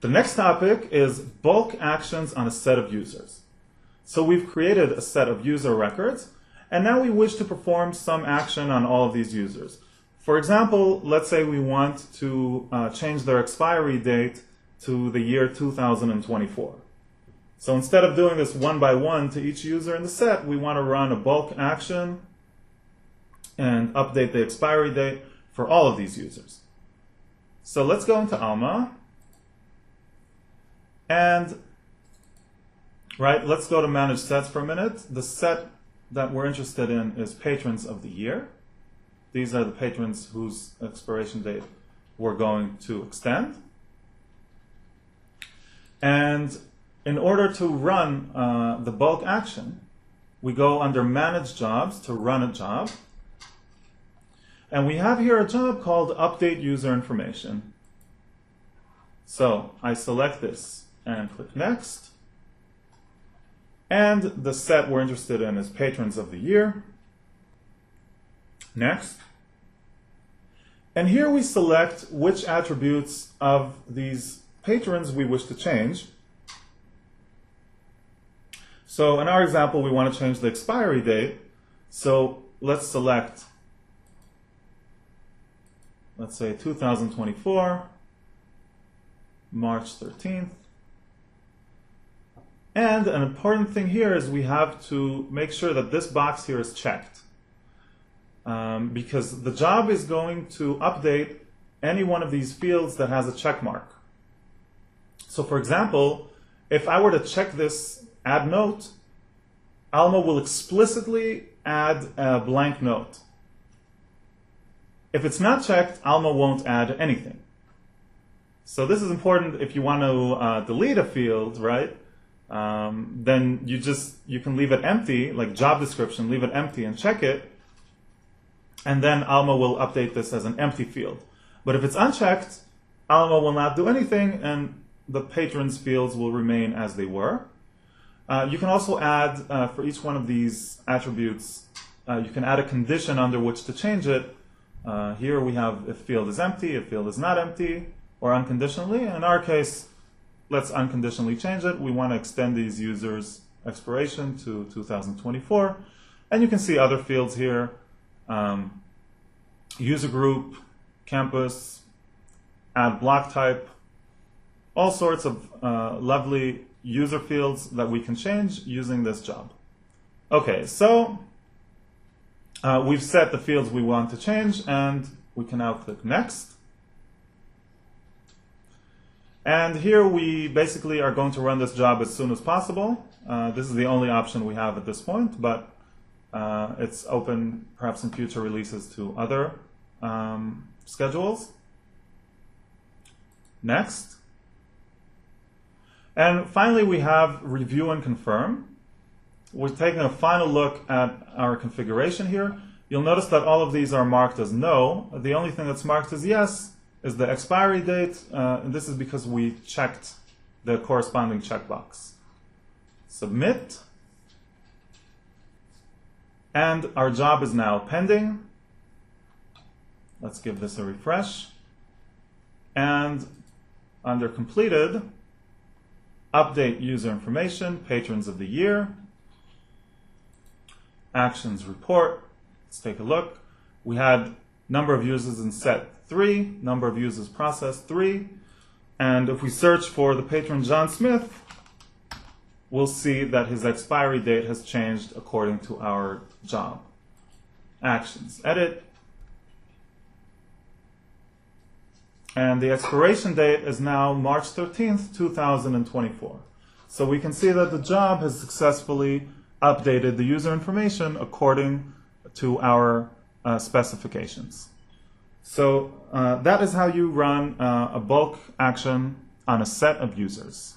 The next topic is bulk actions on a set of users. So we've created a set of user records, and now we wish to perform some action on all of these users. For example, let's say we want to change their expiry date to the year 2024. So instead of doing this one by one to each user in the set, we want to run a bulk action and update the expiry date for all of these users. So let's go into Alma. And let's go to Manage Sets for a minute. The set that we're interested in is Patrons of the Year. These are the patrons whose expiration date we're going to extend. And in order to run the bulk action, we go under Manage Jobs to run a job. And we have here a job called Update User Information. So I select this and click Next. And the set we're interested in is Patrons of the Year. Next. And here we select which attributes of these patrons we wish to change. So in our example, we want to change the expiry date. So let's select, let's say 2024, March 13th. And an important thing here is we have to make sure that this box here is checked. Because the job is going to update any one of these fields that has a check mark. So for example, if I were to check this add note, Alma will explicitly add a blank note. If it's not checked, Alma won't add anything. So this is important if you want to delete a field, right? Then you can leave it empty, like job description, leave it empty and check it. And then Alma will update this as an empty field. But if it's unchecked, Alma will not do anything and the patrons fields will remain as they were. You can also add, for each one of these attributes, you can add a condition under which to change it. Here we have if field is empty, if field is not empty, or unconditionally. In our case, let's unconditionally change it. We want to extend these users' expiration to 2024. And you can see other fields here. User group, campus, add block type, all sorts of lovely user fields that we can change using this job. Okay, so we've set the fields we want to change, and we can now click Next. And here we basically are going to run this job as soon as possible. This is the only option we have at this point, but it's open perhaps in future releases to other schedules. Next. And finally, we have Review and Confirm. We're taking a final look at our configuration here. You'll notice that all of these are marked as no. The only thing that's marked as yes is the expiry date, and this is because we checked the corresponding checkbox. Submit. And our job is now pending. Let's give this a refresh. And under completed, update user information, patrons of the year, actions report. Let's take a look. We had number of users in set 3, number of users processed 3. And if we search for the patron John Smith, we'll see that his expiry date has changed according to our job. Actions, edit. And the expiration date is now March 13th, 2024. So we can see that the job has successfully updated the user information according to our specifications. So that is how you run a bulk action on a set of users.